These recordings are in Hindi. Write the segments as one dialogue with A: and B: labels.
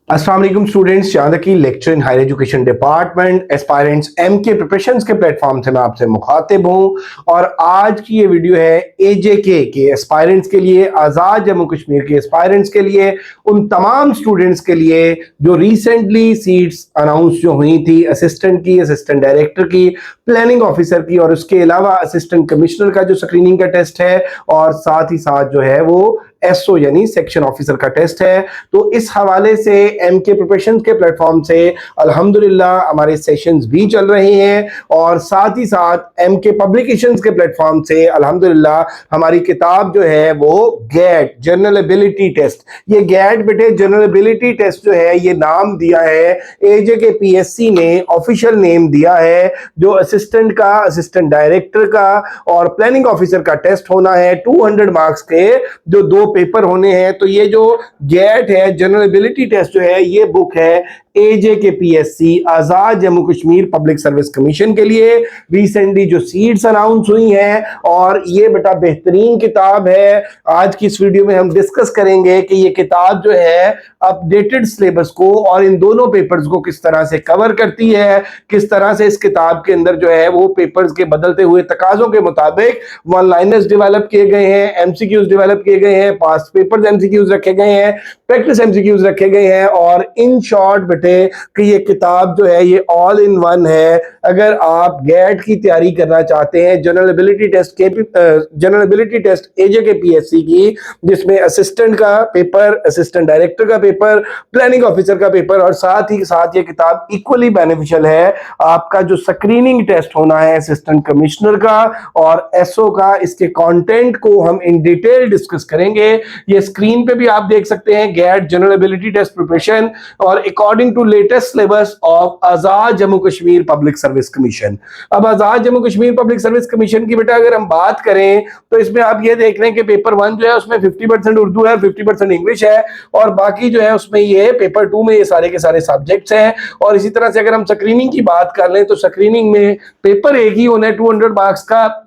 A: अस्सलाम वालेकुम स्टूडेंट्स, यहाँ तक की lecture in higher education department aspirants MK preparations के प्लेटफॉर्म से मैं आपसे मुखातिब हूँ। और आज की ये वीडियो है एजेके के एस्पायरेंट्स के लिए, आज़ाद जम्मू कश्मीर के एस्पायरेंट्स के लिए, उन तमाम स्टूडेंट्स के लिए जो रिसेंटली सीट्स अनाउंस जो हुई थी असिस्टेंट की, असिस्टेंट डायरेक्टर की, प्लानिंग ऑफिसर की, और उसके अलावा असिस्टेंट कमिश्नर का जो स्क्रीनिंग का टेस्ट है, और साथ ही साथ जो है वो एसओ यानी सेक्शन ऑफिसर का टेस्ट है। तो इस हवाले से एमके प्रिपरेशन के प्लेटफॉर्म से अल्हम्दुलिल्लाह हमारे सेशंस भी चल रहे हैं, और साथ ही साथ एमके पब्लिकेशंस के प्लेटफॉर्म से अल्हम्दुलिल्लाह हमारी किताब जो है वो गैट जनरल एबिलिटी टेस्ट, ये गैट बेटे जनरल एबिलिटी टेस्ट जो है ये नाम दिया है एजेके पीएससी ने, ऑफिशियल नेम दिया है। जो असिस्टेंट का, असिस्टेंट डायरेक्टर का और प्लानिंग ऑफिसर का टेस्ट होना है 200 मार्क्स के, जो दो पेपर होने हैं। तो ये जो गैट है जनरल एबिलिटी टेस्ट जो है ये बुक है AJK PSC Azad Jammu Kashmir public service commission के लिए। रिसेंटली जो सीट्स अनाउंस हुई हैं, और ये बेटा बेहतरीन किताब है। आज की इस वीडियो में हम डिस्कस करेंगे कि ये किताब जो है अपडेटेड सिलेबस को और इन दोनों पेपर्स को किस तरह से कवर करती है, किस तरह से इस किताब के अंदर जो है वो पेपर्स के बदलते हुए तकाजों के मुताबिक वन लाइनर्स डेवलप किए गए हैं, एमसीक्यूज डेवलप किए गए हैं, पास्ट पेपर्स एमसीक्यूज रखे गए हैं, प्रैक्टिस एमसीक्यूज रखे गए हैं। और इन शॉर्ट बेटे कि ये किताब जो है ये ऑल इन वन है। अगर आप गैट की तैयारी करना चाहते हैं, general ability test AJK PSC की, जिसमें असिस्टेंट का पेपर, असिस्टेंट डायरेक्टर का पेपर, प्लानिंग ऑफिसर का पेपर, और साथ ही साथ ये किताब इक्वली बेनिफिशियल है आपका जो स्क्रीनिंग टेस्ट होना है असिस्टेंट कमिश्नर का और एसओ का, इसके कंटेंट को हम इन डिटेल डिस्कस करेंगे। ये स्क्रीन पे भी आप देख सकते हैं GAT general ability test preparation, और according to latest syllabus of Azad Jammu Kashmir public service commission. अब Azad Jammu Kashmir public service commission की बेटा अगर हम बात करें तो इसमें आप ये देख रहे हैं कि पेपर 1 जो है उसमें 50% उर्दू है, 50% इंग्लिश है, और बाकी जो है उसमें ये पेपर 2 में ये सारे के सारे सब्जेक्ट्स हैं। और इसी तरह से अगर हम स्क्रीनिंग की बात कर लें तो स्क्रीनिंग में पेपर एक ही होना है 200 मार्क्स का,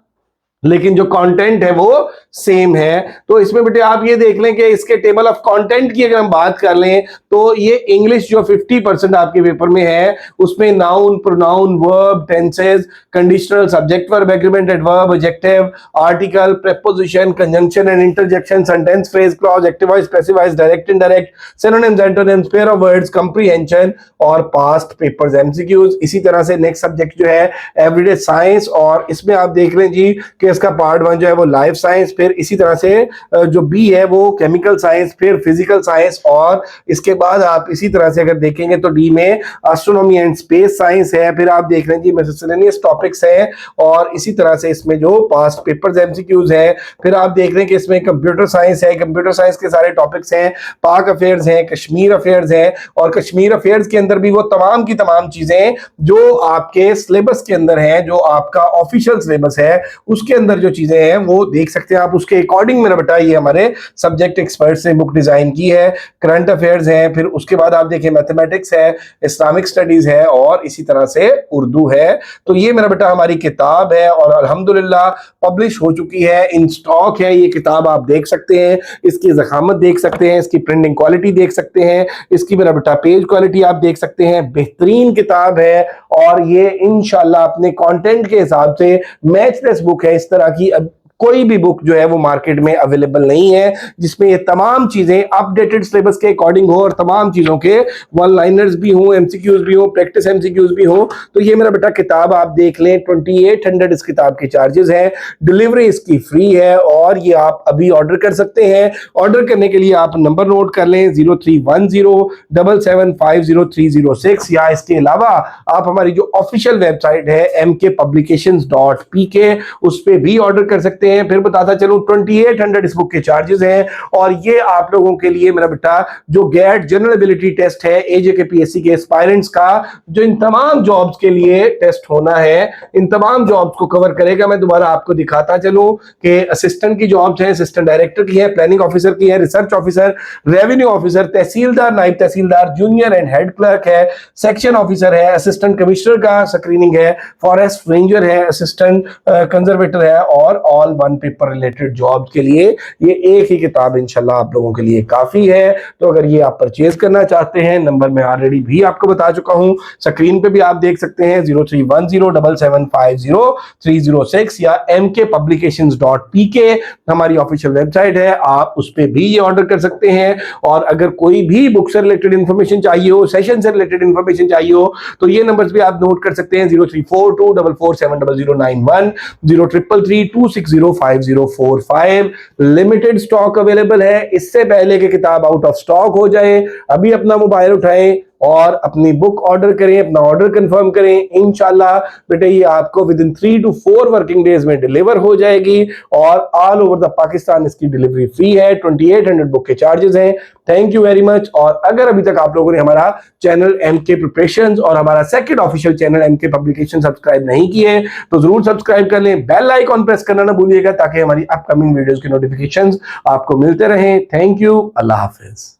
A: लेकिन जो कंटेंट है वो सेम है। तो इसमें बेटे आप ये देख लें कि इसके टेबल ऑफ कंटेंट की अगर हम बात कर लें तो ये इंग्लिश जो 50% आपके पेपर में है उसमें noun, pronoun, verb, tenses, conditional, subject verb, agreement, adverb, adjective, article, preposition, conjunction and interjection, sentence, phrase, clause, active voice, passive voice, direct, indirect, synonyms, antonyms, pair of words, comprehension और पास्ट पेपर्स एमसीक्यूज। इसी तरह से नेक्स्ट सब्जेक्ट जो है एवरीडे साइंस, और इसमें आप देख रहे हैं जी कि इसका पार्ट 1 जो है वो लाइफ साइंस, फिर इसी तरह से जो बी है वो केमिकल साइंस, फिर फिजिकल साइंस, और इसके बाद आप इसी तरह से अगर देखेंगे तो डी में एस्ट्रोनॉमी एंड स्पेस साइंस है। फिर आप देख रहे हैं जी मिसलेनियस टॉपिक्स है, और इसी तरह से इसमें जो पास्ट पेपर्स एमसीक्यूज है। फिर आप देख रहे हैं कि इसमें कंप्यूटर साइंस है, कंप्यूटर साइंस के सारे टॉपिक्स हैं, पाक अफेयर्स हैं, कश्मीर अफेयर्स हैं, और कश्मीर अफेयर्स के अंदर भी वो तमाम की तमाम चीजें जो आपके सिलेबस के अंदर है, जो आपका ऑफिशियल सिलेबस है उसके अंदर जो चीजें हैं वो देख सकते हैं आप। उसके अकॉर्डिंग मैंने बताया ये हमारे सब्जेक्ट एक्सपर्ट्स ने बुक डिजाइन की है। करंट अफेयर्स है, फिर उसके बाद आप देखिए मैथमेटिक्स है, इस्लामिक स्टडीज है, और इसी तरह से उर्दू है। तो ये मेरा बेटा हमारी किताब है, और अल्हम्दुलिल्लाह पब्लिश हो चुकी है, इन स्टॉक है ये किताब। आप देख सकते हैं, इसकी ज़खामत देख सकते हैं, इसकी प्रिंटिंग क्वालिटी देख सकते हैं, इसकी मेरा बेटा पेज क्वालिटी आप देख सकते हैं। बेहतरीन किताब है, और ये इंशाल्लाह अपने कंटेंट के हिसाब से मैचलेस बुक है। इस तरह की अब कोई भी बुक जो है वो मार्केट में अवेलेबल नहीं है जिसमें ये तमाम चीजें अपडेटेड सिलेबस के अकॉर्डिंग हो, और तमाम चीजों के वन लाइनर्स भी हो, एमसीक्यूज भी हो, प्रैक्टिस एमसीक्यूज भी हो। तो ये मेरा बेटा किताब आप देख लें, 2800 इस किताब के चार्जेस हैं, डिलीवरी इसकी फ्री है, और ये आप अभी ऑर्डर कर सकते हैं। ऑर्डर करने के लिए आप नंबर नोट कर लें 031077503006, या इसके अलावा आप हमारी जो ऑफिशियल वेबसाइट है mkpublications.pk उस पर भी ऑर्डर कर सकते हैं। फिर बताता चलूं 2800 इस बुक के चार्जेस हैं, और ये आप लोगों के लिए मेरा बेटा जो गैट जनरल एबिलिटी टेस्ट है एजेके पीएससी के एस्पायरेंट्स का, जो इन तमाम जॉब्स के लिए टेस्ट होना है, इन तमाम जॉब्स को कवर करेगा। मैं दोबारा आपको दिखाता चलूं कि असिस्टेंट की जॉब्स हैं, असिस्टेंट डायरेक्टर की है, प्लानिंग ऑफिसर की है, रिसर्च ऑफिसर, रेवेन्यू ऑफिसर, तहसीलदार, नायब तहसीलदार, जूनियर एंड हेड क्लर्क है, सेक्शन ऑफिसर है, असिस्टेंट कमिश्नर का स्क्रीनिंग है, फॉरेस्ट रेंजर है, असिस्टेंट कंजर्वेटर है, और all all one paper related job के लिए ये एक ही किताब इंशाल्लाह आप लोगों के लिए काफी है। तो अगर ये आप परचेज करना चाहते हैं, नंबर मैं ऑलरेडी भी आपको बता चुका हूं, स्क्रीन पे भी आप देख सकते हैं 03107750 या mkpublications.pk हमारी ऑफिशियल वेबसाइट है, आप उस पे भी ये ऑर्डर कर सकते हैं। और अगर कोई भी बुक से रिलेटेड इंफॉर्मेशन चाहिए हो, सेशन से रिलेटेड इंफॉर्मेशन चाहिए हो, तो ये नंबर्स भी आप नोट कर सकते हैं 0342447091, 0333260505। लिमिटेड स्टॉक अवेलेबल है, इससे पहले कि किताब आउट ऑफ स्टॉक हो जाए अभी अपना मोबाइल उठाएं और अपनी बुक ऑर्डर करें, अपना ऑर्डर कंफर्म करें। इंशाल्लाह बेटा ये आपको with in 3 to 4 working days में डिलीवर हो जाएगी और ऑल ओवर द पाकिस्तान इसकी डिलीवरी फ्री है। 2800 बुक के चार्जेस हैं। Thank you very much. और अगर अभी तक आप लोगों ने हमारा चैनल एमके प्रिपरेशंस और हमारा second official channel MK publication subscribe नहीं किए तो जरूर सब्सक्राइब कर लें, बेल आइकॉन प्रेस करना ना भूलिएगा ताकि हमारी अपकमिंग वीडियोस की नोटिफिकेशंस आपको मिलते रहें। Thank you, Allah Hafiz.